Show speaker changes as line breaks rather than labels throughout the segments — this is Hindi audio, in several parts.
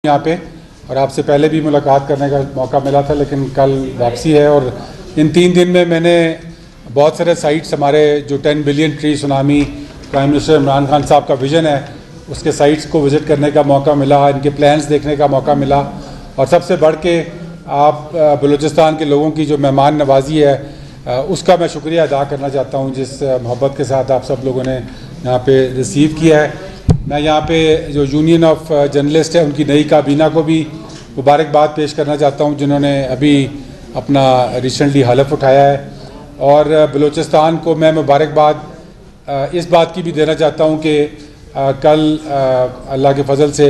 यहाँ पे और आपसे पहले भी मुलाकात करने का मौका मिला था, लेकिन कल वापसी है। और इन 3 दिन में मैंने बहुत सारे साइट्स, हमारे जो 10 billion tree tsunami prime minister Imran Khan साहब का विज़न है, उसके साइट्स को विज़िट करने का मौका मिला, इनके प्लान्स देखने का मौका मिला। और सबसे बढ़ के आप बलूचिस्तान के लोगों की जो मेहमान नवाजी है उसका मैं शुक्रिया अदा करना चाहता हूँ, जिस मोहब्बत के साथ आप सब लोगों ने यहाँ पे रिसीव किया है। मैं यहाँ पे जो यूनियन ऑफ जर्नलिस्ट है उनकी नई काबीना को भी मुबारकबाद पेश करना चाहता हूँ, जिन्होंने अभी अपना रिसेंटली हलफ उठाया है। और बलूचिस्तान को मैं मुबारकबाद इस बात की भी देना चाहता हूँ कि कल अल्लाह के फजल से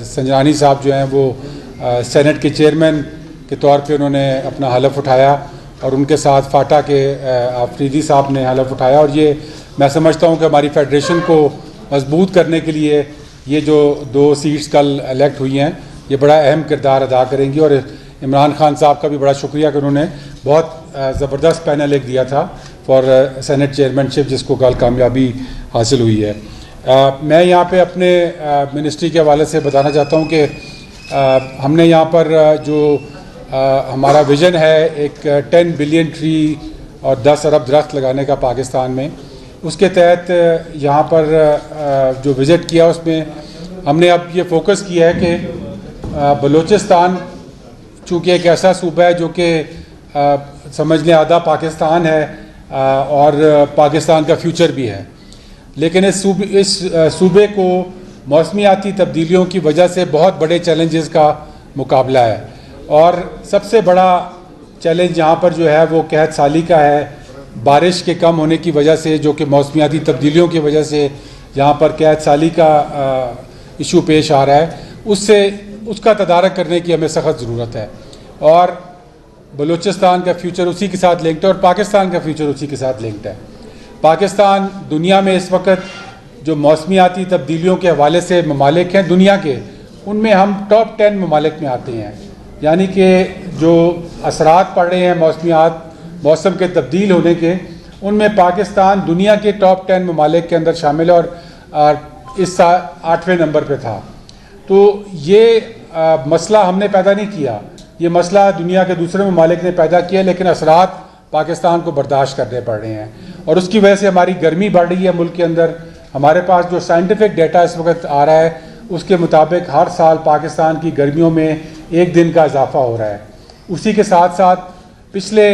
संजरानी साहब जो हैं वो सेनेट के चेयरमैन के तौर पे उन्होंने अपना हलफ उठाया और उनके साथ फाटा के आफरीदी साहब ने हलफ उठाया। और ये मैं समझता हूँ कि हमारी फेडरेशन को मजबूत करने के लिए ये जो 2 सीट्स कल इलेक्ट हुई हैं ये बड़ा अहम किरदार अदा करेंगी। और इमरान खान साहब का भी बड़ा शुक्रिया कि उन्होंने बहुत ज़बरदस्त पैनल एक दिया था फॉर सेनेट चेयरमैनशिप, जिसको कल कामयाबी हासिल हुई है। मैं यहाँ पे अपने मिनिस्ट्री के हवाले से बताना चाहता हूँ कि हमने यहाँ पर जो हमारा विज़न है एक 10 बिलियन ट्री और 10 अरब दरख्त लगाने का पाकिस्तान में, उसके तहत यहाँ पर जो विज़िट किया उसमें हमने अब ये फोकस किया है कि बलूचिस्तान चूँकि एक ऐसा सूबा है जो कि समझ लें आधा पाकिस्तान है और पाकिस्तान का फ्यूचर भी है, लेकिन इस सूबे को मौसमियाती तब्दीलियों की वजह से बहुत बड़े चैलेंजेस का मुकाबला है। और सबसे बड़ा चैलेंज यहाँ पर जो है वो कहत साली का है, बारिश के कम होने की वजह से, जो कि मौसमियाती तब्दीलियों की वजह से यहाँ पर कहत साली का इशू पेश आ रहा है, उसका तदारक करने की हमें सख्त ज़रूरत है। और बलूचिस्तान का फ्यूचर उसी के साथ लिंक्ड है और पाकिस्तान का फ्यूचर उसी के साथ लिंक्ड है। पाकिस्तान दुनिया में इस वक्त जो मौसमियाती तब्दीलियों के हवाले से ममालिक हैं दुनिया के, उनमें हम टॉप 10 ममालिक में आते हैं। यानी कि जो असरात पड़ रहे हैं मौसम के तब्दील होने के, उनमें पाकिस्तान दुनिया के टॉप 10 ममालिक के अंदर शामिल है और इस 8वें नंबर पे था। तो ये मसला हमने पैदा नहीं किया, ये मसला दुनिया के दूसरे ममालिक ने पैदा किया, लेकिन असरात पाकिस्तान को बर्दाश्त करने पड़ रहे हैं और उसकी वजह से हमारी गर्मी बढ़ रही है मुल्क के अंदर। हमारे पास जो साइंटिफिक डेटा इस वक्त आ रहा है उसके मुताबिक हर साल पाकिस्तान की गर्मियों में 1 दिन का इजाफा हो रहा है। उसी के साथ साथ पिछले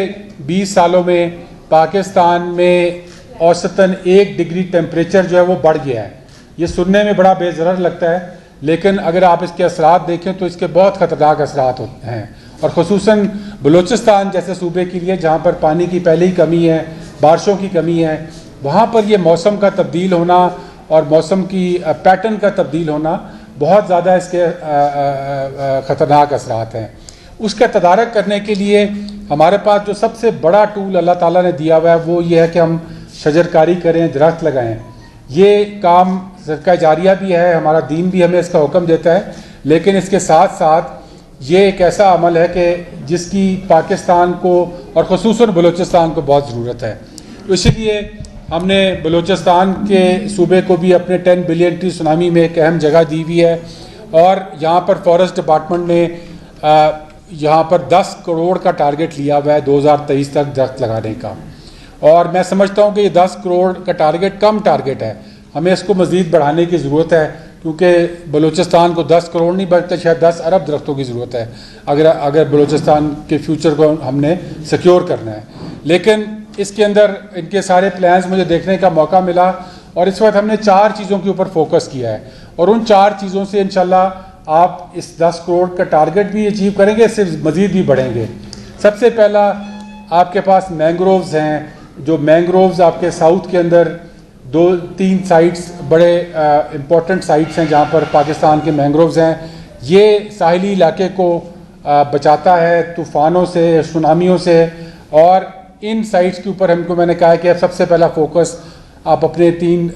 20 सालों में पाकिस्तान में औसतन 1 डिग्री टेम्परेचर जो है वो बढ़ गया है। ये सुनने में बड़ा बेज़रर लगता है, लेकिन अगर आप इसके असरात देखें तो इसके बहुत ख़तरनाक असरात होते हैं। और ख़ुसूसन बलूचिस्तान जैसे सूबे के लिए जहाँ पर पानी की पहले ही कमी है, बारिशों की कमी है, वहाँ पर ये मौसम का तब्दील होना और मौसम की पैटर्न का तब्दील होना बहुत ज़्यादा इसके ख़तरनाक असरात हैं। उसका तदारक करने के लिए हमारे पास जो सबसे बड़ा टूल अल्लाह ताला ने दिया हुआ है वो ये है कि हम शजरकारी करें, दरख्त लगाएं। ये काम सदका जारिया भी है, हमारा दीन भी हमें इसका हुक्म देता है, लेकिन इसके साथ साथ ये एक ऐसा अमल है कि जिसकी पाकिस्तान को और ख़ुसूसन बलूचिस्तान को बहुत ज़रूरत है। तो इसलिए हमने बलूचिस्तान के सूबे को भी अपने 10 बिलियन ट्री सुनामी में एक अहम जगह दी हुई है। और यहाँ पर फॉरेस्ट डिपार्टमेंट ने यहाँ पर 10 करोड़ का टारगेट लिया हुआ है 2023 तक दरख्त लगाने का। और मैं समझता हूँ कि ये 10 करोड़ का टारगेट कम टारगेट है, हमें इसको मज़ीद बढ़ाने की ज़रूरत है, क्योंकि बलूचिस्तान को 10 करोड़ नहीं बल्कि शायद 10 अरब दरख्तों की ज़रूरत है अगर बलूचिस्तान के फ्यूचर को हमने सिक्योर करना है। लेकिन इसके अंदर इनके सारे प्लान्स मुझे देखने का मौका मिला और इस वक्त हमने 4 चीज़ों के ऊपर फोकस किया है और उन 4 चीज़ों से इंशाल्लाह आप इस 10 करोड़ का टारगेट भी अचीव करेंगे, इससे मज़ीद भी बढ़ेंगे। सबसे पहला आपके पास मैंग्रोव्स हैं, जो मैंग्रोव्स आपके साउथ के अंदर 2-3 साइट्स बड़े इम्पोर्टेंट साइट्स हैं जहाँ पर पाकिस्तान के मैंग्रोव्स हैं। ये साहिली इलाके को बचाता है तूफ़ानों से, सुनामियों से। और इन साइट्स के ऊपर मैंने कहा है कि अब सबसे पहला फोकस आप अपने 3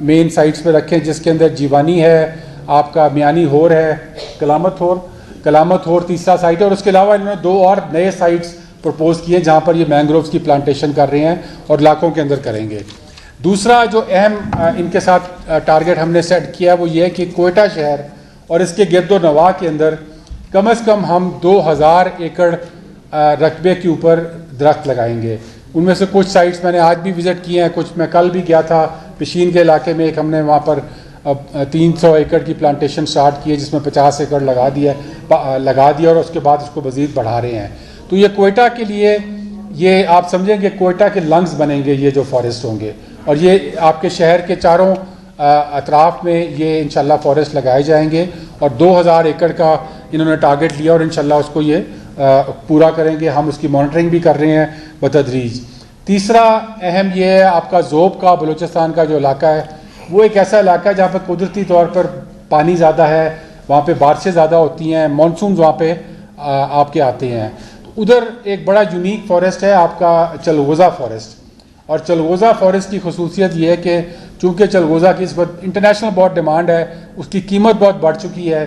मेन साइट्स पे रखें, जिसके अंदर जीवानी है, आपका मियानी होर है, कलामत होर तीसरा साइट है। और उसके अलावा इन्होंने 2 और नए साइट्स प्रपोज किए जहाँ पर ये मैंग्रोव्स की प्लांटेशन कर रहे हैं और इलाकों के अंदर करेंगे। दूसरा जो अहम इनके साथ टारगेट हमने सेट किया वो ये है कि कोयटा शहर और इसके गिरदो नवाह के अंदर कम से कम हम 2000 एकड़ रकबे के ऊपर दरख्त लगाएंगे। उनमें से कुछ साइट्स मैंने आज भी विज़िट किए हैं, कुछ मैं कल भी गया था पिशीन के इलाके में। एक हमने वहाँ पर 300 एकड़ की प्लांटेशन स्टार्ट की है, जिसमें 50 एकड़ लगा दिया और उसके बाद उसको मज़ीद बढ़ा रहे हैं। तो ये कोयटा के लिए, ये आप समझेंगे कोयटा के लंग्स बनेंगे ये जो फॉरेस्ट होंगे, और ये आपके शहर के चारों अतराफ़ में ये इंशाल्लाह फॉरेस्ट लगाए जाएंगे। और 2000 एकड़ का इन्होंने टारगेट लिया और इंशाल्लाह उसको ये पूरा करेंगे। हम उसकी मॉनिटरिंग भी कर रहे हैं बतदरीज। तीसरा अहम ये है आपका ज़ोब का बलूचिस्तान का जो इलाका है, वो एक ऐसा इलाका है जहाँ पर कुदरती तौर पर पानी ज़्यादा है, वहाँ पे बारिशें ज़्यादा होती हैं, मानसून वहाँ पे आपके आते हैं। तो उधर एक बड़ा यूनिक फॉरेस्ट है आपका चलगोज़ा फॉरेस्ट। और चलगोज़ा फॉरेस्ट की खसूसियत ये है कि चूँकि चलगोज़ा की इस वक्त इंटरनेशनल बहुत डिमांड है, उसकी कीमत बहुत बढ़ चुकी है,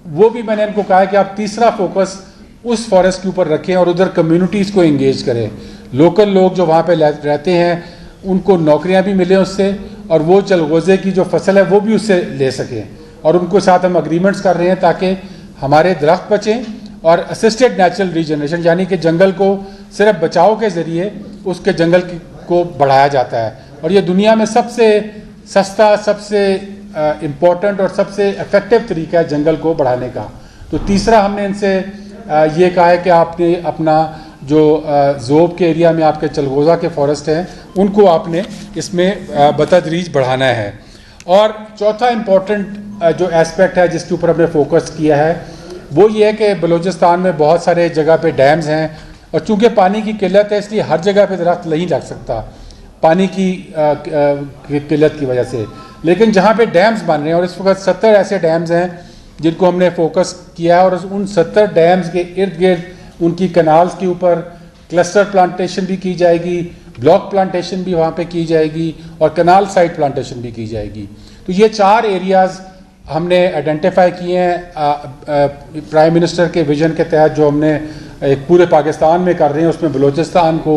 वो भी मैंने इनको कहा है कि आप तीसरा फोकस उस फॉरेस्ट के ऊपर रखें और उधर कम्युनिटीज़ को इंगेज करें। लोकल लोग जो वहाँ पे रहते हैं उनको नौकरियाँ भी मिलें उससे, और वो चलगोज़े की जो फसल है वो भी उससे ले सकें। और उनको साथ हम अग्रीमेंट्स कर रहे हैं ताकि हमारे दरख्त बचें और असिस्टेड नेचुरल रीजनरेशन, यानी कि जंगल को सिर्फ बचाव के ज़रिए उसके जंगल को बढ़ाया जाता है। और ये दुनिया में सबसे सस्ता, सबसे इम्पोर्टेंट और सबसे इफ़ेक्टिव तरीका है जंगल को बढ़ाने का। तो तीसरा हमने इनसे ये कहा है कि आपने अपना जो ज़ोब के एरिया में आपके चलगोज़ा के फॉरेस्ट हैं उनको आपने इसमें बतदरीज बढ़ाना है। और चौथा इम्पोर्टेंट जो एस्पेक्ट है जिसके ऊपर हमने फोकस किया है वो ये है कि बलूचिस्तान में बहुत सारे जगह पे डैम्स हैं, और चूँकि पानी की किल्लत है इसलिए हर जगह पे दरख्त नहीं लग सकता पानी की किल्लत की वजह से। लेकिन जहाँ पे डैम्स बन रहे हैं, और इस वक्त 70 ऐसे डैम्स हैं जिनको हमने फोकस किया है, और उन 70 डैम्स के इर्द गिर्द उनकी कनाल्स के ऊपर क्लस्टर प्लांटेशन भी की जाएगी, ब्लॉक प्लांटेशन भी वहाँ पे की जाएगी, और कनाल साइड प्लांटेशन भी की जाएगी। तो ये 4 एरियाज़ हमने आइडेंटिफाई किए हैं प्राइम मिनिस्टर के विजन के तहत, जो हमने एक पूरे पाकिस्तान में कर रहे हैं। उसमें बलूचिस्तान को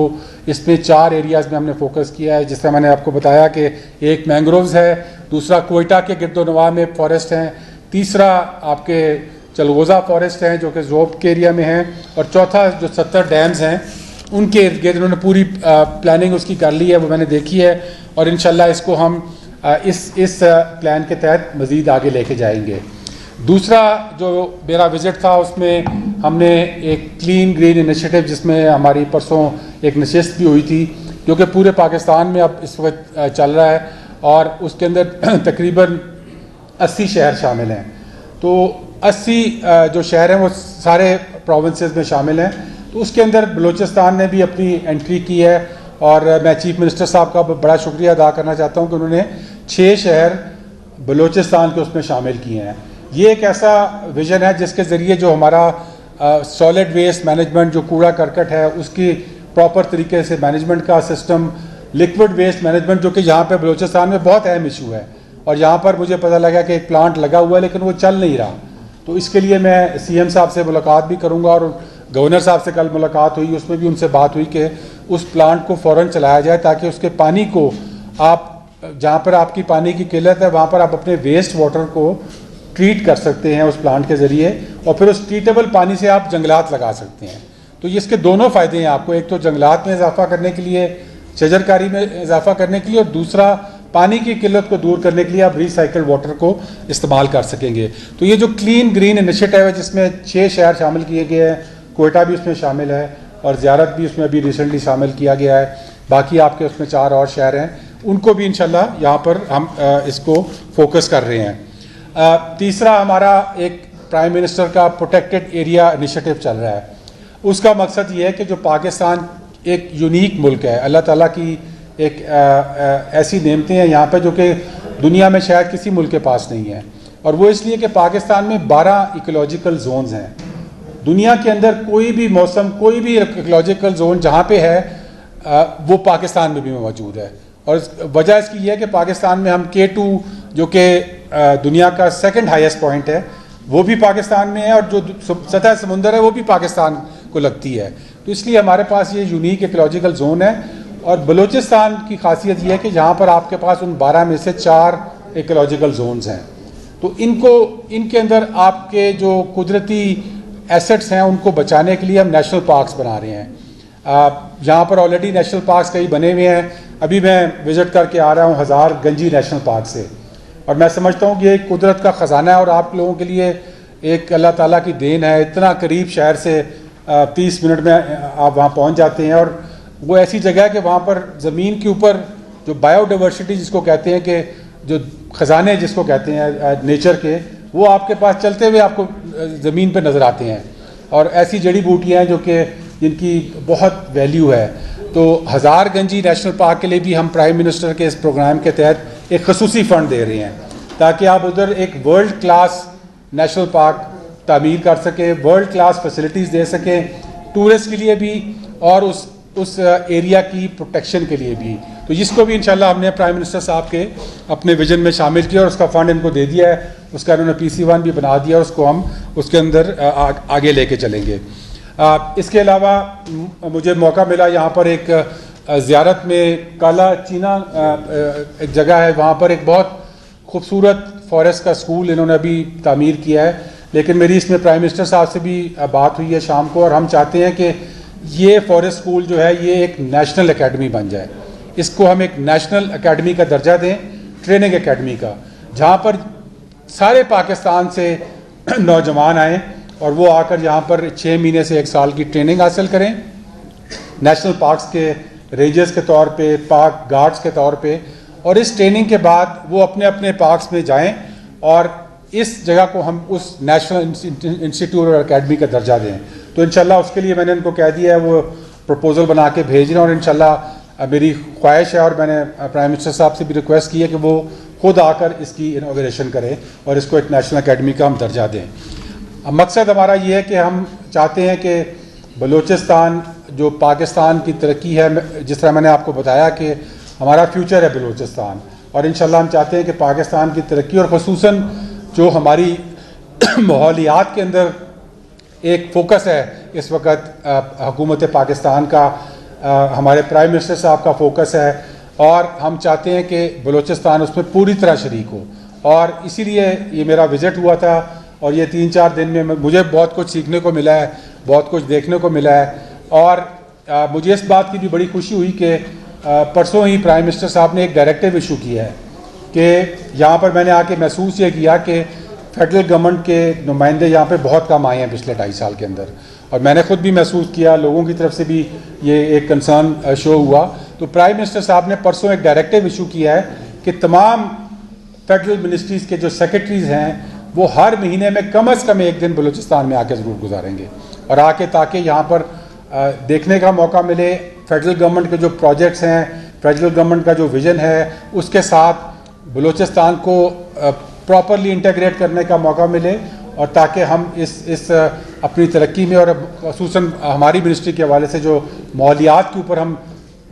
इसमें 4 एरियाज़ में हमने फोकस किया है, जिससे मैंने आपको बताया कि एक मैंग्रोव्स है, दूसरा कोयटा के गिरदोनवा में फॉरेस्ट हैं, तीसरा आपके चलगोज़ा फॉरेस्ट हैं जो कि ज़ोब के एरिया में हैं, और चौथा जो 70 डैम्स हैं उनके इर्द गिर्द उन्होंने पूरी प्लानिंग उसकी कर ली है, वो मैंने देखी है। और इंशाल्लाह इसको हम इस प्लान के तहत मज़ीद आगे लेके जाएंगे। दूसरा जो मेरा विज़िट था उसमें हमने एक क्लीन ग्रीन इनिशिएटिव, जिसमें हमारी परसों एक नशिस्त भी हुई थी, जो कि पूरे पाकिस्तान में अब इस वक्त चल रहा है, और उसके अंदर तकरीबन 80 शहर शामिल हैं। तो 80 जो शहर हैं वो सारे प्रोविंसेस में शामिल हैं। तो उसके अंदर बलूचिस्तान ने भी अपनी एंट्री की है, और मैं चीफ मिनिस्टर साहब का बड़ा शुक्रिया अदा करना चाहता हूँ कि उन्होंने 6 शहर बलूचिस्तान के उसमें शामिल किए हैं। ये एक ऐसा विज़न है जिसके ज़रिए जो हमारा सॉलिड वेस्ट मैनेजमेंट, जो कूड़ा करकट है, उसकी प्रॉपर तरीके से मैनेजमेंट का सिस्टम, लिक्विड वेस्ट मैनेजमेंट, जो कि यहाँ पे बलूचिस्तान में बहुत अहम इशू है। और यहाँ पर मुझे पता लगा कि एक प्लांट लगा हुआ है लेकिन वो चल नहीं रहा। तो इसके लिए मैं सीएम साहब से मुलाकात भी करूँगा, और गवर्नर साहब से कल मुलाकात हुई, उसमें भी उनसे बात हुई कि उस प्लांट को फ़ौरन चलाया जाए, ताकि उसके पानी को आप, जहाँ पर आपकी पानी की किल्लत है वहाँ पर आप अपने वेस्ट वाटर को ट्रीट कर सकते हैं उस प्लांट के ज़रिए, और फिर उस ट्रीटेबल पानी से आप जंगलात लगा सकते हैं। तो इसके दोनों फ़ायदे हैं आपको, एक तो जंगलात में इजाफा करने के लिए, शजरकारी में इजाफा करने के लिए, और दूसरा पानी की किल्लत को दूर करने के लिए आप रिसाइकल्ड वाटर को इस्तेमाल कर सकेंगे। तो ये जो क्लीन ग्रीन इनिशिएटिव है जिसमें 6 शहर शामिल किए गए हैं, कोयटा भी उसमें शामिल है, और ज़ियारत भी उसमें अभी रिसेंटली शामिल किया गया है, बाकी आपके उसमें 4 और शहर हैं, उनको भी इंशाल्लाह यहाँ पर हम इसको फोकस कर रहे हैं। तीसरा हमारा एक प्राइम मिनिस्टर का प्रोटेक्टेड एरिया इनिशिएटिव चल रहा है। उसका मकसद ये है कि जो पाकिस्तान एक यूनिक मुल्क है, अल्लाह ताला की एक ऐसी नेमतें हैं यहाँ पे जो कि दुनिया में शायद किसी मुल्क के पास नहीं है, और वो इसलिए कि पाकिस्तान में 12 इकोलॉजिकल जोन्स हैं। दुनिया के अंदर कोई भी मौसम, कोई भी इकोलॉजिकल जोन जहाँ पे है वो पाकिस्तान में भी मौजूद है। और वजह इसकी यह है कि पाकिस्तान में हम K2 जो कि दुनिया का 2nd हाईएस्ट पॉइंट है वो भी पाकिस्तान में है, और जो सतह समुंदर है वो भी पाकिस्तान को लगती है। तो इसलिए हमारे पास ये यूनिक इकोलॉजिकल जोन है। और बलूचिस्तान की खासियत यह है कि यहाँ पर आपके पास उन 12 में से 4 इकोलॉजिकल जोन्स हैं। तो इनके अंदर आपके जो कुदरती एसेट्स हैं उनको बचाने के लिए हम नेशनल पार्क्स बना रहे हैं। यहाँ पर ऑलरेडी नेशनल पार्क्स कई बने हुए हैं। अभी मैं विज़िट करके आ रहा हूँ हज़ारगंजी नेशनल पार्क से, और मैं समझता हूँ कि ये कुदरत का ख़जाना है और आप लोगों के लिए एक अल्लाह ताला की देन है। इतना करीब शहर से 30 मिनट में आप वहाँ पहुँच जाते हैं, और वो ऐसी जगह है कि वहाँ पर ज़मीन के ऊपर जो बायोडाइवर्सिटी जिसको कहते हैं, कि जो ख़जाने जिसको कहते हैं नेचर के, वो आपके पास चलते हुए आपको ज़मीन पे नज़र आते हैं। और ऐसी जड़ी बूटियाँ हैं जो कि जिनकी बहुत वैल्यू है। तो हज़ारगंजी नेशनल पार्क के लिए भी हम प्राइम मिनिस्टर के इस प्रोग्राम के तहत एक खसूसी फ़ंड दे रहे हैं, ताकि आप उधर एक वर्ल्ड क्लास नेशनल पार्क तामीर कर सकें, वर्ल्ड क्लास फैसिलिटीज़ दे सकें टूरिस्ट के लिए भी और उस एरिया की प्रोटेक्शन के लिए भी। तो जिसको भी इंशाल्लाह हमने प्राइम मिनिस्टर साहब के अपने विजन में शामिल किया और उसका फ़ंड इनको दे दिया है। उसका इन्होंने PC1 भी बना दिया और उसको हम उसके अंदर आगे लेके चलेंगे। इसके अलावा मुझे मौका मिला यहाँ पर एक ज़ियारत में काला चीना एक जगह है, वहाँ पर एक बहुत खूबसूरत फॉरेस्ट का स्कूल इन्होंने अभी तामीर किया है। लेकिन मेरी इसमें प्राइम मिनिस्टर साहब से भी बात हुई है शाम को, और हम चाहते हैं कि ये फॉरेस्ट स्कूल जो है ये एक नेशनल एकेडमी बन जाए। इसको हम एक नेशनल एकेडमी का दर्जा दें, ट्रेनिंग एकेडमी का, जहाँ पर सारे पाकिस्तान से नौजवान आएँ और वो आकर यहाँ पर 6 महीने से 1 साल की ट्रेनिंग हासिल करें, नेशनल पार्क्स के रेंजर्स के तौर पे, पार्क गार्ड्स के तौर पे, और इस ट्रेनिंग के बाद वो अपने अपने पार्क्स में जाएं और इस जगह को हम उस नेशनल इंस्टीट्यूट और एकेडमी का दर्जा दें। तो इंशाल्लाह उसके लिए मैंने उनको कह दिया है, वो प्रपोज़ल बना के भेज रहे हैं, और इंशाल्लाह मेरी ख्वाहिश है और मैंने प्राइम मिनिस्टर साहब से भी रिक्वेस्ट की है कि वो खुद आकर इसकी इनॉग्रेशन करें और इसको एक नेशनल एकेडमी का हम दर्जा दें। मकसद हमारा ये है कि हम चाहते हैं कि बलूचिस्तान जो पाकिस्तान की तरक्की है, जिस तरह मैंने आपको बताया कि हमारा फ्यूचर है बलूचिस्तान, और इंशाल्लाह हम चाहते हैं कि पाकिस्तान की तरक्की और ख़ुसूसन जो हमारी माहौलियात के अंदर एक फ़ोकस है इस वक्त हुकूमत पाकिस्तान का, हमारे प्राइम मिनिस्टर साहब का फ़ोकस है, और हम चाहते हैं कि बलूचिस्तान उसमें पूरी तरह शरीक हो। और इसीलिए ये मेरा विज़िट हुआ था, और ये 3-4 दिन में मुझे बहुत कुछ सीखने को मिला है, बहुत कुछ देखने को मिला है। और मुझे इस बात की भी बड़ी खुशी हुई कि परसों ही प्राइम मिनिस्टर साहब ने एक डायरेक्टिव इशू किया है कि यहाँ पर मैंने आके महसूस ये किया कि फेडरल गवर्नमेंट के नुमाइंदे यहाँ पे बहुत कम आए हैं पिछले 2.5 साल के अंदर, और मैंने खुद भी महसूस किया, लोगों की तरफ से भी ये एक कंसर्न शो हुआ। तो प्राइम मिनिस्टर साहब ने परसों एक डायरेक्टिव इशू किया है कि तमाम फेडरल मिनिस्ट्रीज़ के जो सेक्रेटरीज़ हैं वो हर महीने में कम से कम 1 दिन बलूचिस्तान में आके ज़रूर गुजारेंगे, और आके ताकि यहाँ पर देखने का मौका मिले फेडरल गवर्नमेंट के जो प्रोजेक्ट्स हैं, फेडरल गवर्नमेंट का जो विज़न है, उसके साथ बलूचिस्तान को प्रॉपरली इंटीग्रेट करने का मौका मिले, और ताकि हम इस अपनी तरक्की में और ख़ुसूसन हमारी मिनिस्ट्री के हवाले से जो माहौलियात के ऊपर हम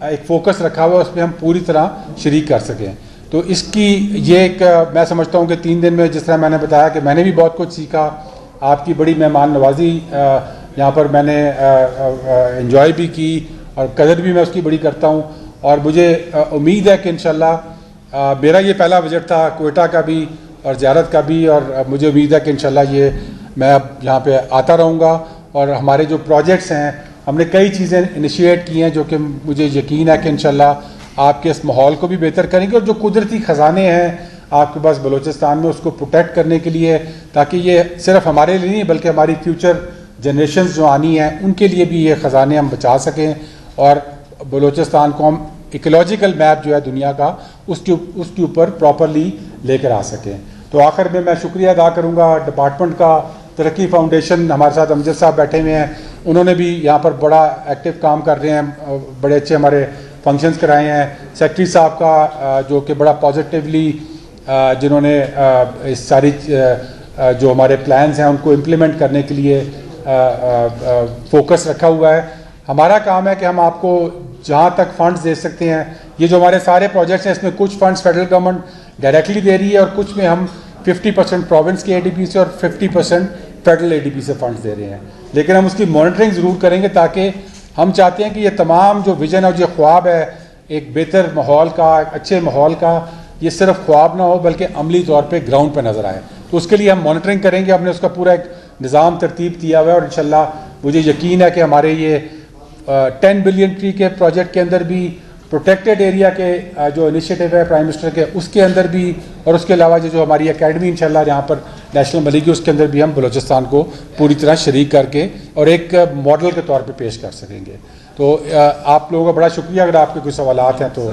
एक फ़ोकस रखा हुआ है उसमें हम पूरी तरह शरीक कर सकें। तो इसकी ये एक मैं समझता हूँ कि 3 दिन में जिस तरह मैंने बताया कि मैंने भी बहुत कुछ सीखा, आपकी बड़ी मेहमान नवाजी यहाँ पर मैंने एंजॉय भी की और कदर भी मैं उसकी बड़ी करता हूँ। और मुझे उम्मीद है कि इंशाल्लाह मेरा ये पहला विज़िट था क्वेटा का भी और ज़ियारत का भी, और मुझे उम्मीद है कि इंशाल्लाह ये मैं अब यहाँ पे आता रहूँगा। और हमारे जो प्रोजेक्ट्स हैं, हमने कई चीज़ें इनिशिएट की हैं जो कि मुझे यकीन है कि इंशाल्लाह आपके इस माहौल को भी बेहतर करेंगे, और जो कुदरती ख़जाने हैं आपके पास बलूचिस्तान में उसको प्रोटेक्ट करने के लिए, ताकि ये सिर्फ हमारे लिए नहीं बल्कि हमारी फ्यूचर जनरेशन्स जो आनी हैं उनके लिए भी ये ख़जाने हम बचा सकें, और बलूचिस्तान को हम इकोलॉजिकल मैप जो है दुनिया का उसके ऊपर प्रॉपरली लेकर आ सकें। तो आखिर में मैं शुक्रिया अदा करूँगा डिपार्टमेंट का, तरक्की फाउंडेशन हमारे साथ अमजद साहब बैठे हुए हैं, उन्होंने भी यहाँ पर बड़ा एक्टिव काम कर रहे हैं, बड़े अच्छे हमारे फंक्शंस कराए हैं। सेक्रेटरी साहब का जो कि बड़ा पॉजिटिवली जिन्होंने इस सारी जो हमारे प्लान्स हैं उनको इम्प्लीमेंट करने के लिए फोकस रखा हुआ है। हमारा काम है कि हम आपको जहाँ तक फंड्स दे सकते हैं, ये जो हमारे सारे प्रोजेक्ट्स हैं इसमें कुछ फंड्स फेडरल गवर्नमेंट डायरेक्टली दे रही है और कुछ में हम 50% प्रोविंस के ADB से और 50% फेडरल ADB से फंड्स दे रहे हैं। लेकिन हम उसकी मॉनिटरिंग ज़रूर करेंगे, ताकि हम चाहते हैं कि ये तमाम जो विज़न और जो ख्वाब है एक बेहतर माहौल का, एक अच्छे माहौल का, ये सिर्फ ख्वाब ना हो बल्कि अमली तौर पे ग्राउंड पे नज़र आए। तो उसके लिए हम मॉनिटरिंग करेंगे। हमने उसका पूरा एक निज़ाम तरतीब किया हुआ है और इंशाल्लाह मुझे यकीन है कि हमारे ये 10 बिलियन ट्री के प्रोजेक्ट के अंदर भी प्रोटेक्टेड एरिया के जो इनिशिएटिव है प्राइम मिनिस्टर के, उसके अंदर भी, और उसके अलावा जो हमारी एकेडमी इंशाल्लाह यहाँ पर नेशनल बनेगी, उसके अंदर भी हम बलूचिस्तान को पूरी तरह शरीक करके और एक मॉडल के तौर पे पेश कर सकेंगे। तो आप लोगों का बड़ा शुक्रिया। अगर आपके कोई सवालात हैं तो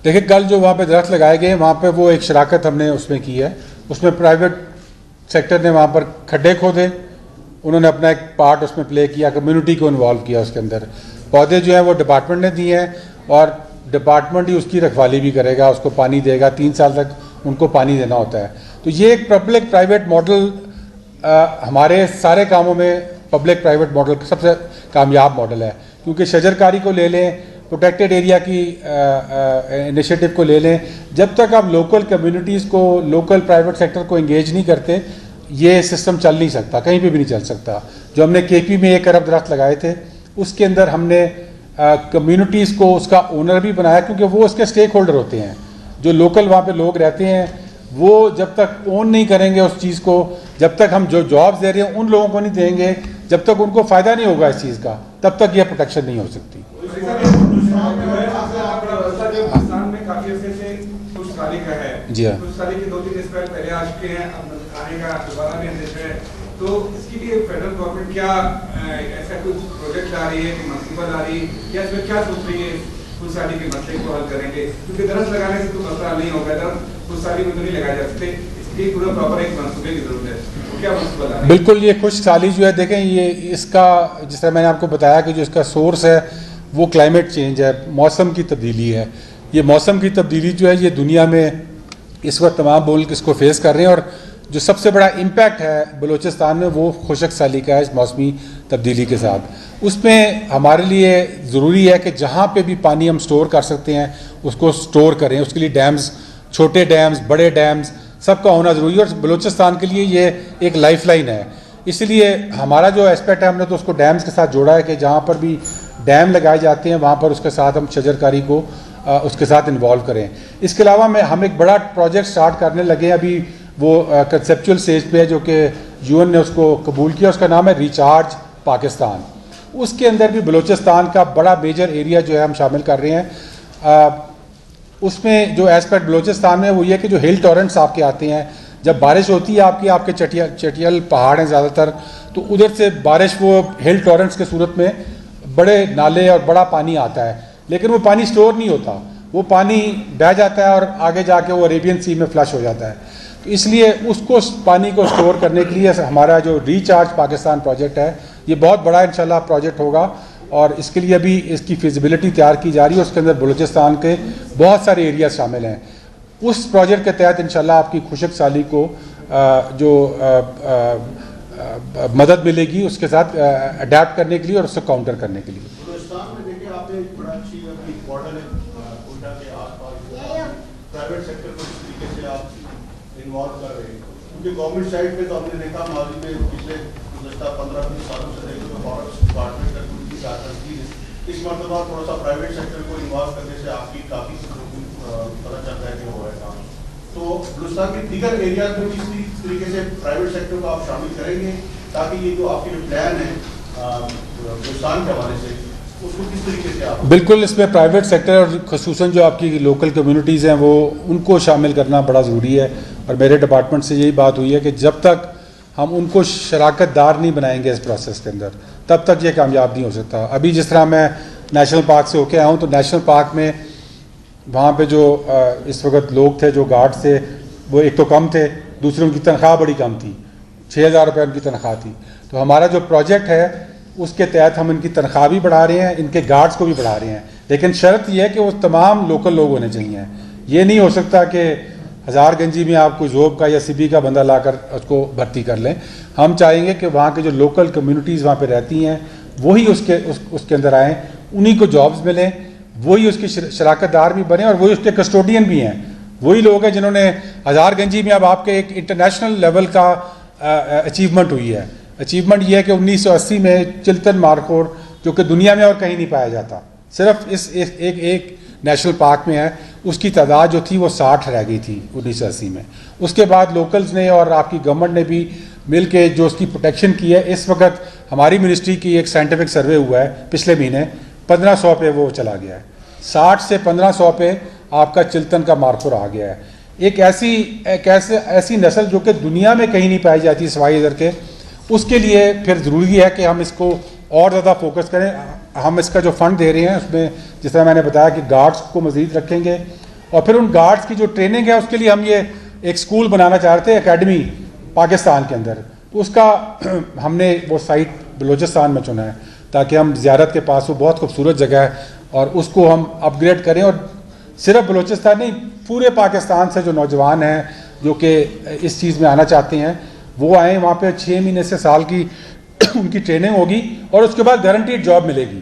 देखिए, कल जो वहाँ पे दरख्त लगाए गए वहाँ पे वो एक शराकत हमने उसमें की है। उसमें प्राइवेट सेक्टर ने वहाँ पर खड्डे खोदे, उन्होंने अपना एक पार्ट उसमें प्ले किया, कम्युनिटी को इन्वॉल्व किया उसके अंदर। पौधे जो हैं वो डिपार्टमेंट ने दिए हैं और डिपार्टमेंट ही उसकी रखवाली भी करेगा, उसको पानी देगा, 3 साल तक उनको पानी देना होता है। तो ये एक पब्लिक प्राइवेट मॉडल हमारे सारे कामों में पब्लिक प्राइवेट मॉडल सबसे कामयाब मॉडल है, क्योंकि शजरकारी को ले लें, प्रोटेक्टेड एरिया की इनिशिएटिव को ले लें, जब तक आप लोकल कम्युनिटीज़ को, लोकल प्राइवेट सेक्टर को इंगेज नहीं करते, ये सिस्टम चल नहीं सकता, कहीं पे भी नहीं चल सकता। जो हमने केपी में 1 अरब दरख्त लगाए थे, उसके अंदर हमने कम्युनिटीज़ को उसका ओनर भी बनाया, क्योंकि वो उसके स्टेक होल्डर होते हैं। जो लोकल वहाँ पे लोग रहते हैं वो जब तक ओन नहीं करेंगे उस चीज़ को, जब तक हम जो जॉब्स दे रहे हैं उन लोगों को नहीं देंगे, जब तक उनको फ़ायदा नहीं होगा इस चीज़ का, तब तक यह प्रोटेक्शन नहीं हो सकती। जी हाँ,
तो इसके लिए फेडरल गवर्नमेंट क्या ऐसा कुछ प्रोजेक्ट ला रही है कि मंसूबा ला रही है, या इसमें क्या सोच रही है खुशहाली के मसले को हल करेंगे? क्योंकि दरख्त लगाने से तो मसला नहीं होगा, दरख्त खुशहाली में तो नहीं लगाए जा सकते, इसलिए पूरा प्रॉपर एक मंसूबे की जरूरत है। तो क्या मंसूबा ला रही है?
बिल्कुल, ये खुशहाली जो है, देखें ये इसका, जिस तरह मैंने आपको बताया कि जो इसका सोर्स है वो क्लाइमेट चेंज है, मौसम की तब्दीली है। ये मौसम की तब्दीली जो है ये दुनिया में इस वक्त तमाम मुल्क इसको फेस कर रहे हैं, और जो सबसे बड़ा इम्पैक्ट है बलूचिस्तान में वो खुशक साली का है इस मौसमी तब्दीली के साथ। उसमें हमारे लिए ज़रूरी है कि जहाँ पे भी पानी हम स्टोर कर सकते हैं उसको स्टोर करें। उसके लिए डैम्स, छोटे डैम्स, बड़े डैम्स, सबका होना ज़रूरी है, और बलूचिस्तान के लिए ये एक लाइफ लाइन है। इसलिए हमारा जो एस्पेक्ट है, हमने तो उसको डैम्स के साथ जोड़ा है कि जहाँ पर भी डैम लगाए जाते हैं वहाँ पर उसके साथ हम शजरकारी को उसके साथ इन्वॉल्व करें। इसके अलावा हम एक बड़ा प्रोजेक्ट स्टार्ट करने लगे, अभी वो कंसेप्चुअल स्टेज पे है, जो कि यूएन ने उसको कबूल किया। उसका नाम है रिचार्ज पाकिस्तान। उसके अंदर भी बलूचिस्तान का बड़ा मेजर एरिया जो है हम शामिल कर रहे हैं। उसमें जो एस्पेक्ट बलूचिस्तान में वो ये कि जो हिल टॉरेंट्स आपके आते हैं, जब बारिश होती है आपके चटियल पहाड़ हैं ज़्यादातर, तो उधर से बारिश वो हिल टॉरेंट्स के सूरत में बड़े नाले और बड़ा पानी आता है, लेकिन वो पानी स्टोर नहीं होता, वो पानी बह जाता है और आगे जाके वो अरेबियन सी में फ्लश हो जाता है। तो इसलिए उसको, पानी को स्टोर करने के लिए हमारा जो रिचार्ज पाकिस्तान प्रोजेक्ट है, ये बहुत बड़ा इंशाल्लाह प्रोजेक्ट होगा, और इसके लिए अभी इसकी फिजिबिलिटी तैयार की जा रही है। उसके अंदर बलूचिस्तान के बहुत सारे एरिया शामिल हैं। उस प्रोजेक्ट के तहत इंशाल्लाह आपकी खुशक साली को जो मदद मिलेगी उसके साथ अडेप्ट करने के लिए और उससे काउंटर करने के लिए।
प्राइवेट सेक्टर को इस तरीके से आप इन्वॉल्व कर रहे हैं, क्योंकि गवर्नमेंट साइड पे तो हमने देखा माजी में पिछले गुज़श्ता 15-20 सालों से देखो तो फॉरेस्ट डिपार्टमेंट का उनकी कारकर्दगी है। इस मरतबा थोड़ा सा प्राइवेट सेक्टर को इन्वॉल्व करने से आपकी काफ़ी पता चलता है कि हो रहा है काम। तो बलूचिस्तान के दीगर एरिया में भी इस तरीके से प्राइवेट सेक्टर को आप शामिल करेंगे, ताकि ये जो आपकी जो प्लान है बलूचिस्तान के हवाले से, उसको किस तरीके से आप?
बिल्कुल, इसमें प्राइवेट सेक्टर और ख़ुसूसन जो आपकी लोकल कम्युनिटीज़ हैं वो उनको शामिल करना बड़ा ज़रूरी है। और मेरे डिपार्टमेंट से यही बात हुई है कि जब तक हम उनको शराकतदार नहीं बनाएंगे इस प्रोसेस के अंदर, तब तक ये कामयाब नहीं हो सकता। अभी जिस तरह मैं नेशनल पार्क से होके आया हूँ, तो नेशनल पार्क में वहाँ पे जो इस वक्त लोग थे, जो गार्ड थे, वो एक तो कम थे, दूसरे उनकी तनख्वाह बड़ी कम थी, 6,000 रुपये उनकी तनख्वाह थी। तो हमारा जो प्रोजेक्ट है उसके तहत हम इनकी तनख्वाह भी बढ़ा रहे हैं, इनके गार्ड्स को भी बढ़ा रहे हैं, लेकिन शर्त यह है कि वो तमाम लोकल लोग होने चाहिए। ये नहीं हो सकता कि हज़ारगंजी में आप कोई जोब का या सिबी का बंदा लाकर उसको भर्ती कर लें। हम चाहेंगे कि वहाँ के जो लोकल कम्युनिटीज़ वहाँ पे रहती हैं वही उसके अंदर आएँ, उन्हीं को जॉब्स मिलें, वही उसकी शराकतदार भी बने और वही उसके कस्टोडियन भी हैं। वही लोग हैं जिन्होंने हज़ारगंजी में अब आपके एक इंटरनेशनल लेवल का अचीवमेंट हुई है। अचीवमेंट ये है कि 1980 में चिल्तन मारखोर, जो कि दुनिया में और कहीं नहीं पाया जाता, सिर्फ इस एक नेशनल पार्क में है, उसकी तादाद जो थी वो 60 रह गई थी 1980 में। उसके बाद लोकल्स ने और आपकी गवर्नमेंट ने भी मिल के जो उसकी प्रोटेक्शन की है। इस वक्त हमारी मिनिस्ट्री की एक साइंटिफिक सर्वे हुआ है पिछले महीने, 1500 पे वो चला गया है। 60 से 1500 पे आपका चिल्तन का मारखोर आ गया है। एक ऐसी नस्ल जो कि दुनिया में कहीं नहीं पाई जाती सिवाय इधर के, उसके लिए फिर ज़रूरी है कि हम इसको और ज़्यादा फोकस करें। हम इसका जो फ़ंड दे रहे हैं उसमें जिस तरह मैंने बताया कि गार्ड्स को मज़ीद रखेंगे, और फिर उन गार्ड्स की जो ट्रेनिंग है उसके लिए हम ये एक स्कूल बनाना चाहते हैं, एकेडमी पाकिस्तान के अंदर। तो उसका हमने वो साइट बलूचिस्तान में चुना है ताकि हम ज़ियारत के पास, वो बहुत खूबसूरत जगह है, और उसको हम अपग्रेड करें। और सिर्फ बलूचिस्तान नहीं, पूरे पाकिस्तान से जो नौजवान हैं जो कि इस चीज़ में आना चाहते हैं वो आएँ। वहाँ पे 6 महीने से साल की उनकी ट्रेनिंग होगी और उसके बाद गारंटीड जॉब मिलेगी।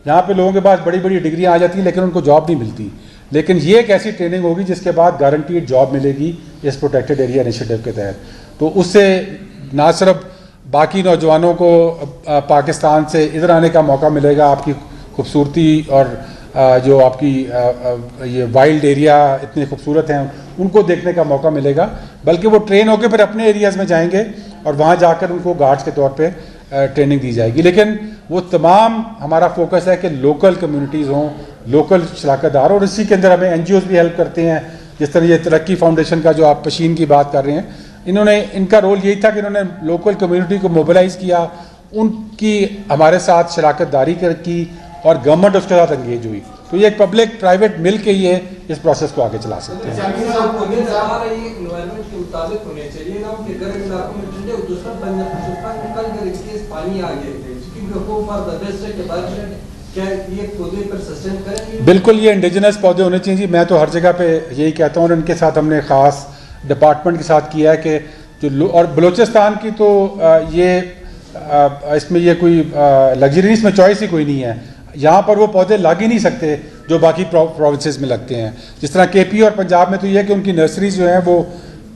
यहाँ पे लोगों के पास बड़ी बड़ी डिग्रियाँ आ जाती हैं लेकिन उनको जॉब नहीं मिलती, लेकिन ये एक ऐसी ट्रेनिंग होगी जिसके बाद गारंटीड जॉब मिलेगी इस प्रोटेक्टेड एरिया इनिशिएटिव के तहत। तो उससे ना सिर्फ बाकी नौजवानों को पाकिस्तान से इधर आने का मौका मिलेगा, आपकी खूबसूरती और जो आपकी ये वाइल्ड एरिया इतने खूबसूरत हैं उनको देखने का मौका मिलेगा, बल्कि वो ट्रेन होकर फिर अपने एरियाज़ में जाएंगे और वहाँ जाकर उनको गार्ड्स के तौर पे ट्रेनिंग दी जाएगी। लेकिन वो तमाम हमारा फोकस है कि लोकल कम्युनिटीज़ हों, लोकल शराकतदार, और इसी के अंदर हमें NGOs भी हेल्प करते हैं। जिस तरह ये तरक्की फाउंडेशन का जो आप पशीन की बात कर रहे हैं, इनका रोल यही था कि इन्होंने लोकल कम्युनिटी को मोबिलाइज़ किया, उनकी हमारे साथ शराकतदारी की और गवर्नमेंट उसके साथ एंगेज हुई। तो ये एक पब्लिक प्राइवेट मिल के ये इस प्रोसेस को आगे चला सकते हैं। बिल्कुल, ये इंडिजिनस पौधे होने चाहिए जी। मैं तो हर जगह पे यही कहता हूँ, और इनके साथ हमने ख़ास डिपार्टमेंट के साथ किया है कि जो और बलूचिस्तान की तो इसमें ये कोई लग्जरी, इसमें चॉइस ही कोई नहीं है। यहाँ पर वो पौधे लग ही नहीं सकते जो बाकी प्रोविंसेस में लगते हैं। जिस तरह KP और पंजाब में तो ये है कि उनकी नर्सरीज जो हैं वो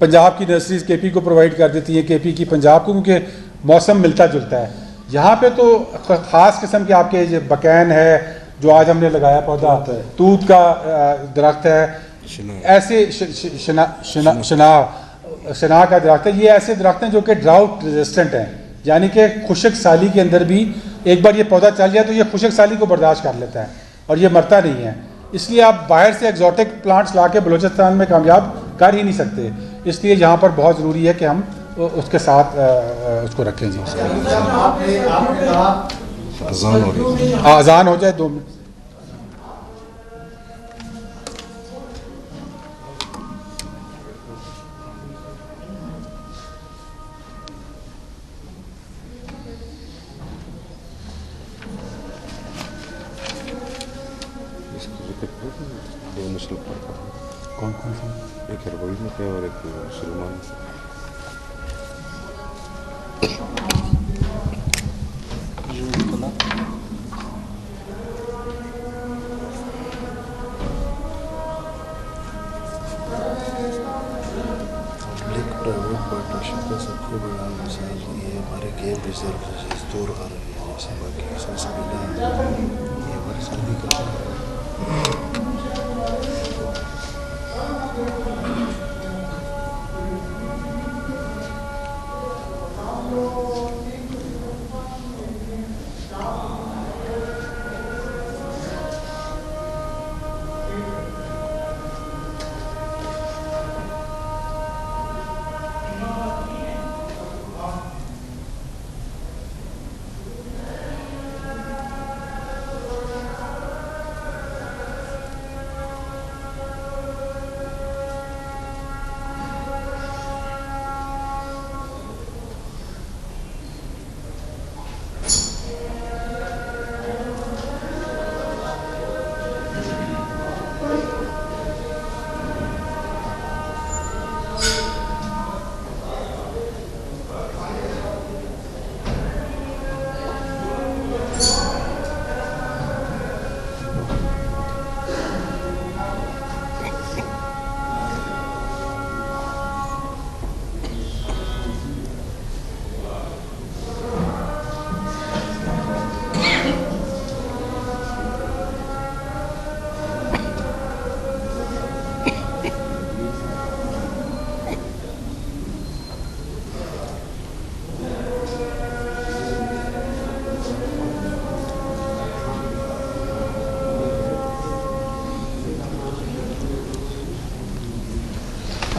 पंजाब की नर्सरीज KP को प्रोवाइड कर देती हैं, KP की पंजाब को, क्योंकि मौसम मिलता जुलता है। यहाँ पे तो ख़ास किस्म के आपके जो बकैन है, जो आज हमने लगाया पौधा, तूत का दरख्त है, ऐसे शना का दरख्त है। ये ऐसे दरख्त हैं जो कि ड्राउट रेजिस्टेंट हैं, यानी कि खुशक साली के अंदर भी एक बार ये पौधा चल जाए तो ये खुशक साली को बर्दाश्त कर लेता है और ये मरता नहीं है। इसलिए आप बाहर से एक्जॉटिक प्लांट्स ला के बलूचिस्तान में कामयाब कर ही नहीं सकते। इसलिए यहाँ पर बहुत ज़रूरी है कि हम उसके साथ उसको रखें। जी, आज़ान हो जाए 2 मिनट। कौन कौन सा?
एक हरबड़ी में है और एक सलमान।
पब्लिक प्राइवेट पार्टनरशिप का सबसे बड़ा मिसाल ये हमारे गेम रिजर्व दूर आ रही है, जैसे बाकी सेंसिबिलिटी ये हमारे साथ भी करते हैं।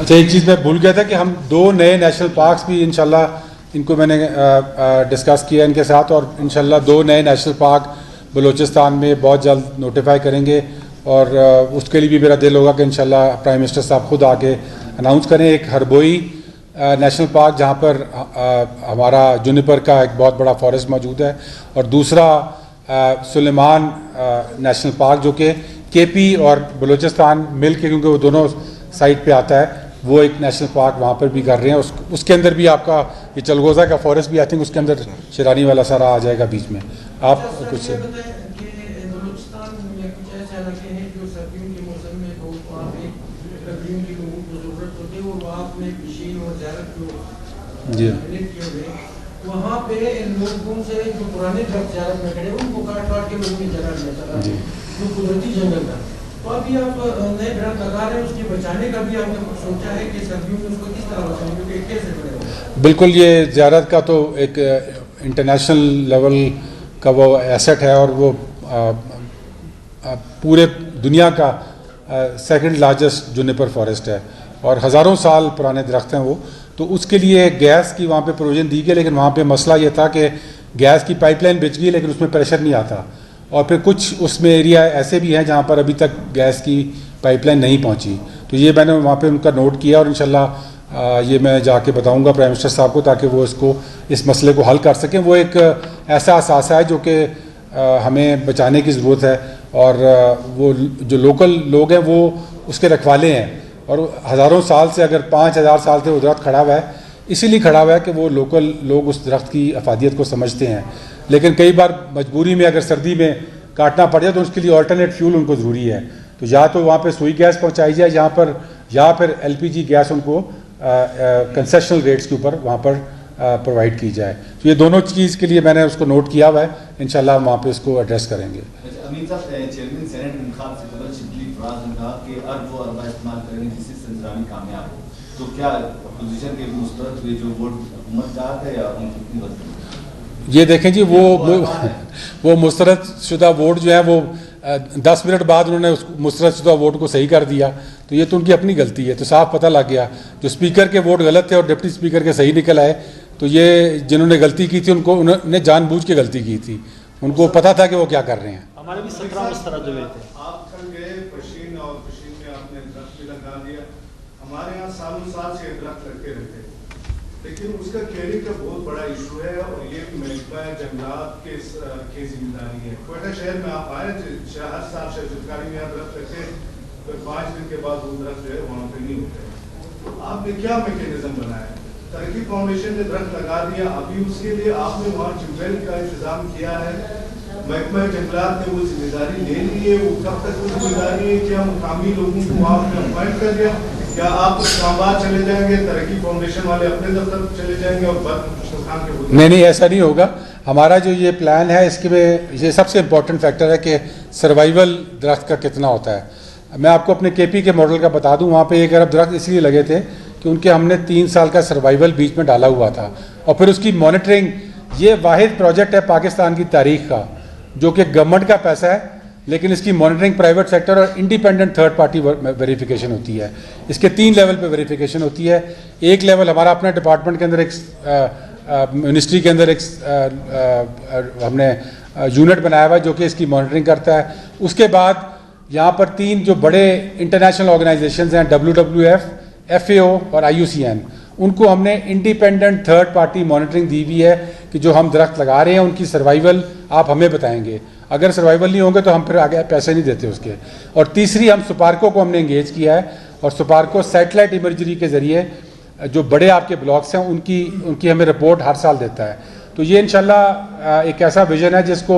अच्छा, एक चीज़ मैं भूल गया था कि हम 2 नए नेशनल पार्क्स भी इंशाल्लाह इनको मैंने डिस्कस किया इनके साथ, और इंशाल्लाह 2 नए नेशनल पार्क बलूचिस्तान में बहुत जल्द नोटिफाई करेंगे, और उसके लिए भी मेरा दिल होगा कि इंशाल्लाह प्राइम मिनिस्टर साहब खुद आके अनाउंस करें। एक हरबोई नेशनल पार्क जहाँ पर हमारा जुनिपर का एक बहुत बड़ा फॉरेस्ट मौजूद है, और दूसरा सुलेमान नेशनल पार्क जो कि केपी और बलूचिस्तान मिल के, क्योंकि वो दोनों साइड पे आता है, वो एक नेशनल पार्क वहाँ पर भी कर रहे हैं। उसके अंदर भी आपका ये चलगोज़ा का फॉरेस्ट भी आई थिंक उसके अंदर शिरानी वाला सारा आ जाएगा बीच में। आप कुछ जी
वहाँ पे लोगों से जो पुराने ज़्यारत में खड़े उनको काट के लोगों की जगह लेता है जो कुदरती जंगल था। तो अभी आप नए दरख्त लगा रहे हैं, उसके बचाने का भी आपने कुछ सोचा है कि सर्दियों में उसको किस तरह बचाएंगे, क्योंकि कैसे बनेगा?
बिल्कुल, ये ज़ियारत का तो एक इंटरनेशनल लेवल का वो एसेट है, और वो पूरे दुनिया का सेकंड लार्जेस्ट जुनिपर फॉरेस्ट है, और हज़ारों साल पुराने दरख्त हैं वो। तो उसके लिए गैस की वहाँ पे प्रोविजन दी गई, लेकिन वहाँ पे मसला ये था कि गैस की पाइपलाइन बिछ गई, लेकिन उसमें प्रेशर नहीं आता, और फिर कुछ उसमें एरिया ऐसे भी हैं जहाँ पर अभी तक गैस की पाइपलाइन नहीं पहुँची। तो ये मैंने वहाँ पे उनका नोट किया, और इंशाल्लाह ये मैं जाके बताऊँगा प्राइम मिनिस्टर साहब को, ताकि वो इस मसले को हल कर सकें। वो एक ऐसा असासा है जो कि हमें बचाने की ज़रूरत है, और वो जो लोकल लोग हैं वो उसके रखवाले हैं, और हज़ारों साल से, अगर 5000 साल से वो दरख्त खड़ा हुआ है, इसीलिए खड़ा हुआ है कि वो लोकल लोग उस दरख्त की अफादियत को समझते हैं। लेकिन कई बार मजबूरी में अगर सर्दी में काटना पड़ जाए तो उसके लिए ऑल्टरनेट फ्यूल उनको ज़रूरी है। तो या तो वहाँ पे सुई गैस पहुँचाई जाए यहाँ पर, या फिर LPG गैस उनको कंसेशनल रेट्स के ऊपर वहाँ पर प्रोवाइड की जाए। तो ये दोनों चीज़ के लिए मैंने उसको नोट किया हुआ है, इंशाल्लाह हम वहाँ पे इसको एड्रेस करेंगे।
अमीन साहब, चेयरमैन सेनेट इंतखाब से कबल शिबली फराज ने कहा कि अरब व अरबा इस्तेमाल करेंगे जिससे संजरानी कामयाब हो, तो क्या अपोजिशन के मुस्तरद हुए जो वोट हुकूमत चाहते हैं या उनकी बदली?
ये देखें जी, वो मुस्तरद शुदा वोट जो है वो 10 मिनट बाद उन्होंने उस मुस्तरद शुदा वोट को सही कर दिया, तो ये तो उनकी अपनी गलती है। तो साफ पता लग गया जो स्पीकर के वोट गलत थे और डिप्टी स्पीकर के सही निकल आए, तो ये जिन्होंने गलती की थी उन्होंने जानबूझ के गलती की थी, उनको पता था कि वो क्या कर रहे हैं।
हमारे भी 17 मुस्तरद हुए थे।
आप कल गए पशीन, और पशीन में आपने दरख्त भी लगा दिया। हमारे यहाँ सालों साल से दरख्त लगे रहते हैं, लेकिन उसका क्लियरिंग का बहुत बड़ा इशू है, और ये महकमा जंगलात की जिम्मेदारी है। क्वेटा शहर में आप आए, हर साल शहरकारी में यहाँ दरख्त रखे, तो 5 दिन के बाद वो दरख्त जो है वहाँ पे नहीं होते। तो आपने क्या मैकेनिज्म बनाया? तरक्की फाउंडेशन ने दरख्त लगा दिया, अभी उसके लिए आपने वहाँ ट्यूबवेल का इंतजाम किया है, महकमा जंगलात ने वो जिम्मेदारी ले ली है, वो कब तक वो जिम्मेदारी है? क्या मुकामी लोगों को आपने अपॉइंट कर दिया, क्या आप इस्लामाबाद चले जाएंगे, तरक्की फाउंडेशन वाले अपने दफ्तर चले जाएंगे और खान के?
नहीं, ऐसा नहीं होगा। हमारा जो ये प्लान है, इसके में ये सबसे इम्पोर्टेंट फैक्टर है कि सर्वाइवल दरख्त का कितना होता है। मैं आपको अपने KP के मॉडल का बता दूं, वहाँ पे 1 अरब दरख्त इसलिए लगे थे कि उनके हमने 3 साल का सर्वाइवल बीच में डाला हुआ था, और फिर उसकी मॉनिटरिंग, ये वाहिद प्रोजेक्ट है पाकिस्तान की तारीख का जो कि गवर्नमेंट का पैसा है, लेकिन इसकी मॉनिटरिंग प्राइवेट सेक्टर और इंडिपेंडेंट थर्ड पार्टी वेरिफिकेशन होती है। इसके 3 लेवल पे वेरिफिकेशन होती है। एक लेवल हमारा अपना डिपार्टमेंट के अंदर, एक मिनिस्ट्री के अंदर एक हमने यूनिट बनाया हुआ है जो कि इसकी मॉनिटरिंग करता है। उसके बाद यहाँ पर 3 जो बड़े इंटरनेशनल ऑर्गेनाइजेशंस हैं, WWF, FAO और IUCN, उनको हमने इंडिपेंडेंट थर्ड पार्टी मॉनिटरिंग दी हुई है कि जो हम दरख्त लगा रहे हैं उनकी सर्वाइवल आप हमें बताएंगे। अगर सर्वाइवल नहीं होंगे तो हम फिर आगे पैसे नहीं देते उसके। और तीसरी, हम सुपार्को को हमने इंगेज किया है, और सुपार्को सैटेलाइट इमेजरी के ज़रिए जो बड़े आपके ब्लॉक्स हैं उनकी हमें रिपोर्ट हर साल देता है। तो ये इंशाल्लाह एक ऐसा विजन है जिसको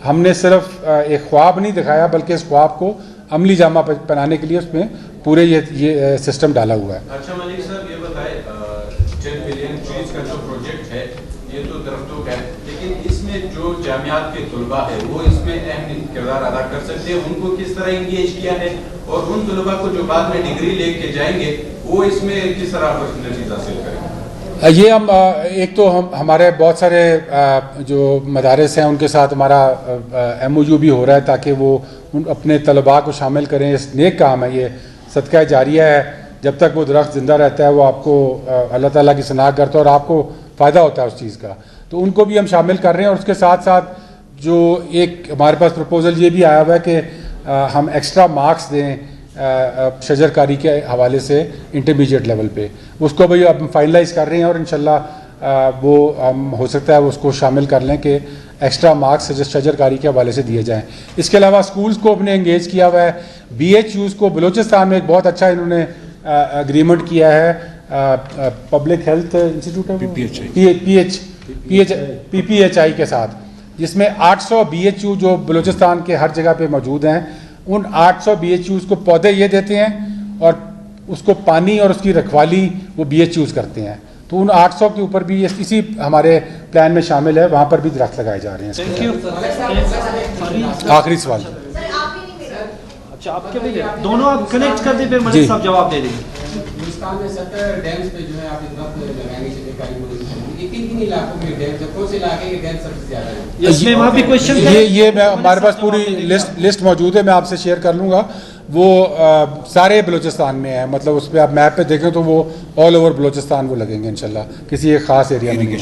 हमने सिर्फ एक ख्वाब नहीं दिखाया, बल्कि इस ख्वाब को अमली जामा पहनाने के लिए उसमें पूरे ये सिस्टम डाला हुआ है।
अच्छा मलिक साहब, ये बताएं, 10 बिलियन ट्रीज का जो प्रोजेक्ट है ये तो दरख्तों का है, लेकिन इसमें जो जामियात के तलबा है वो इसमें अहम किरदार अदा कर सकते हैं। उनको किस तरह इंगेज किया है, और उन तलबा को जो बाद में डिग्री लेके जाएंगे वो इसमें किस तरह अपॉर्चुनिटीज हासिल करेंगे?
ये हम एक तो हमारे बहुत सारे जो मदारिस हैं उनके साथ हमारा MOU भी हो रहा है, ताकि वो अपने तलबा को शामिल करें। इस नेक काम है, ये सदका जारिया है जब तक वो दरख्त ज़िंदा रहता है वो आपको अल्लाह ताला की सनाह करता है और आपको फ़ायदा होता है उस चीज़ का। तो उनको भी हम शामिल कर रहे हैं और उसके साथ साथ जो एक हमारे पास प्रपोज़ल ये भी आया हुआ है कि हम एक्स्ट्रा मार्क्स दें शजरकारी के हवाले से इंटरमीडिएट लेवल पे, उसको भी अब फाइनलाइज कर रहे हैं और इंशाल्लाह वो हो सकता है उसको शामिल कर लें कि एक्स्ट्रा मार्क्स शजरकारी के हवाले से दिए जाएँ। इसके अलावा स्कूल्स को अपने एंगेज किया हुआ है। BHUs को बलूचिस्तान में एक बहुत अच्छा इन्होंने एग्रीमेंट किया है, पब्लिक हेल्थ इंस्टीट्यूट है PPHI के साथ, जिसमें 800 BHU जो बलूचिस्तान के हर जगह पे मौजूद हैं, उन 800 BHUs को पौधे ये देते हैं और उसको पानी और उसकी रखवाली वो BHUs करते हैं। तो उन 800 के ऊपर भी इसी हमारे प्लान में शामिल है, वहाँ पर भी दरख्त लगाए जा रहे हैं।
Thank you.
आखिरी सवाल।
अच्छा, आपके भी दोनों आप कनेक्ट कर दें, फिर मलिक साहब जवाब दे देंगे।
हिंदुस्तान में 70 डैम्स पे जो है आप दरख्त लगाएंगे शजरकारी, किन इलाकों में डैम, कौन से इलाके के डैम सबसे ज्यादा है?
इसमें वहाँ भी क्वेश्चन
ये हमारे पास पूरी लिस्ट मौजूद है, मैं आपसे शेयर कर लूँगा। वो सारे बलूचिस्तान में है, मतलब उस पर आप मैप पे देखें तो वो ऑल ओवर बलूचिस्तान वो लगेंगे इंशाल्लाह, किसी एक खास एरिया में नहीं।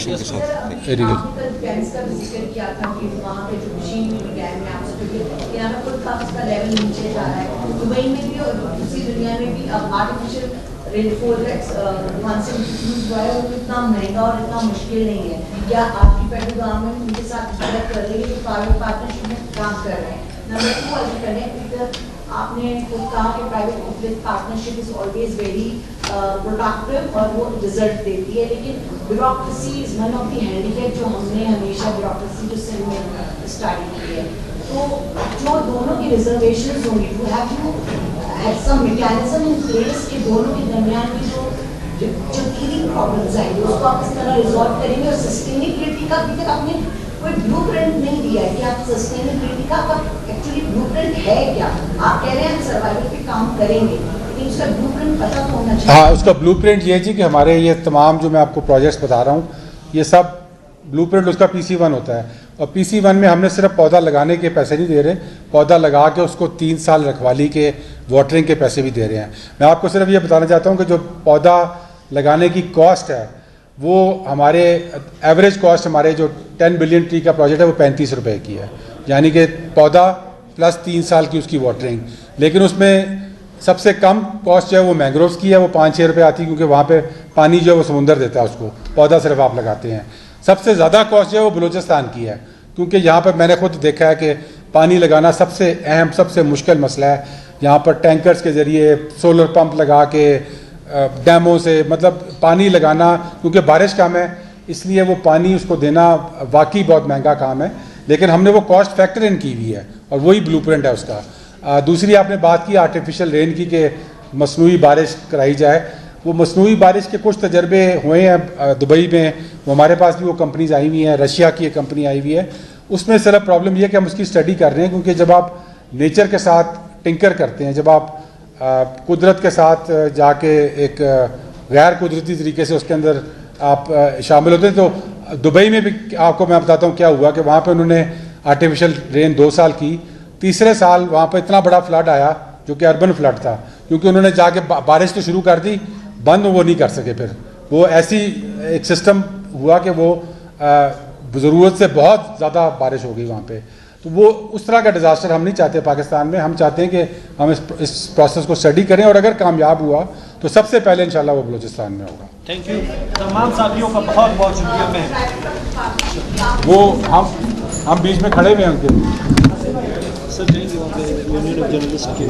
इतना महंगा और इतना मुश्किल नहीं है। क्या आपकी फेडरल गवर्नमेंट उनके साथ मदद कर रही है कि प्राइवेट पार्टनरशिप में काम कर रहे हैं? नंबर 2 आज कनेक्ट, आपने खुद कहा कि private public partnership is always very productive और वो रिजल्ट देती है, लेकिन bureaucracy is one of the handicap जो हमने हमेशा ब्यूरोक्रेसी जो सिंध में स्टडी की है। तो जो दोनों की रिजर्वेशंस होंगी, to have to have some mechanism in place कि दोनों के दरमियान की जो टीरिंग प्रॉब्लम्स आएंगी उसको आप इस तरह रिजॉल्व करेंगे। और सस्टेनेबिलिटी का अभी तक आपने कोई ब्लूप्रिंट नहीं दिया है कि आप सस्टेनेबिलिटी का एक्चुअली ब्लूप्रिंट है क्या? आप कह रहे हैं हम सर्वाइवल पे काम करेंगे, लेकिन उसका ब्लूप्रिंट पता तो होना चाहिए।
हाँ, उसका ब्लूप्रिंट ये जी कि हमारे ये तमाम जो मैं आपको प्रोजेक्ट्स बता रहा हूँ, ये सब ब्लूप्रिंट उसका PC1 होता है। और PC1 में हमने सिर्फ पौधा लगाने के पैसे नहीं दे रहे, पौधा लगा के उसको 3 साल रखवाली के वाटरिंग के पैसे भी दे रहे हैं। मैं आपको सिर्फ ये बताना चाहता हूँ कि जो पौधा लगाने की कॉस्ट है वो हमारे एवरेज कॉस्ट हमारे जो 10 बिलियन ट्री का प्रोजेक्ट है वो 35 रुपए की है, यानी कि पौधा प्लस 3 साल की उसकी वाटरिंग। लेकिन उसमें सबसे कम कॉस्ट जो है वो मैंग्रोव्स की है, वो 5-6 रुपये आती है, क्योंकि वहाँ पे पानी जो है वो समुंदर देता है उसको, पौधा सिर्फ आप लगाते हैं। सबसे ज़्यादा कॉस्ट जो है वो बलूचिस्तान की है, क्योंकि यहाँ पर मैंने खुद देखा है कि पानी लगाना सबसे अहम सबसे मुश्किल मसला है। यहाँ पर टैंकर्स के ज़रिए सोलर पंप लगा के डैमों से मतलब पानी लगाना, क्योंकि बारिश कम है इसलिए वो पानी उसको देना वाकई बहुत महंगा काम है। लेकिन हमने वो कॉस्ट फैक्टर इन की हुई है और वही ब्लूप्रिंट है उसका। दूसरी आपने बात की आर्टिफिशियल रेन की कि मसनूई बारिश कराई जाए, वो मसनूई बारिश के कुछ तजर्बे हुए हैं दुबई में, वो हमारे पास भी वो कंपनीज आई हुई हैं, रशिया की एक कंपनी आई हुई है। उसमें सिर्फ प्रॉब्लम ये कि हम उसकी स्टडी कर रहे हैं, क्योंकि जब आप नेचर के साथ टिंकर करते हैं, जब आप कुदरत के साथ जाके एक गैर कुदरती तरीके से उसके अंदर आप शामिल होते हैं, तो दुबई में भी आपको मैं बताता हूँ क्या हुआ कि वहाँ पे उन्होंने आर्टिफिशियल रेन 2 साल की, तीसरे साल वहाँ पे इतना बड़ा फ्लड आया जो कि अर्बन फ्लड था, क्योंकि उन्होंने जाके बारिश तो शुरू कर दी, बंद वो नहीं कर सके। फिर वो ऐसी एक सिस्टम हुआ कि वो ज़रूरत से बहुत ज़्यादा बारिश हो गई वहाँ पे। तो वो उस तरह का डिज़ास्टर हम नहीं चाहते पाकिस्तान में। हम चाहते हैं कि हम इस प्रोसेस को स्टडी करें और अगर कामयाब हुआ तो सबसे पहले इंशाल्लाह वो बलूचिस्तान में होगा।
थैंक यू तमाम साथियों का बहुत बहुत शुक्रिया। मैं
वो हम बीच में खड़े हुए हैं उनके
सर जाएंगे वहाँ पे यूनियन ऑफ जर्नलिस्ट के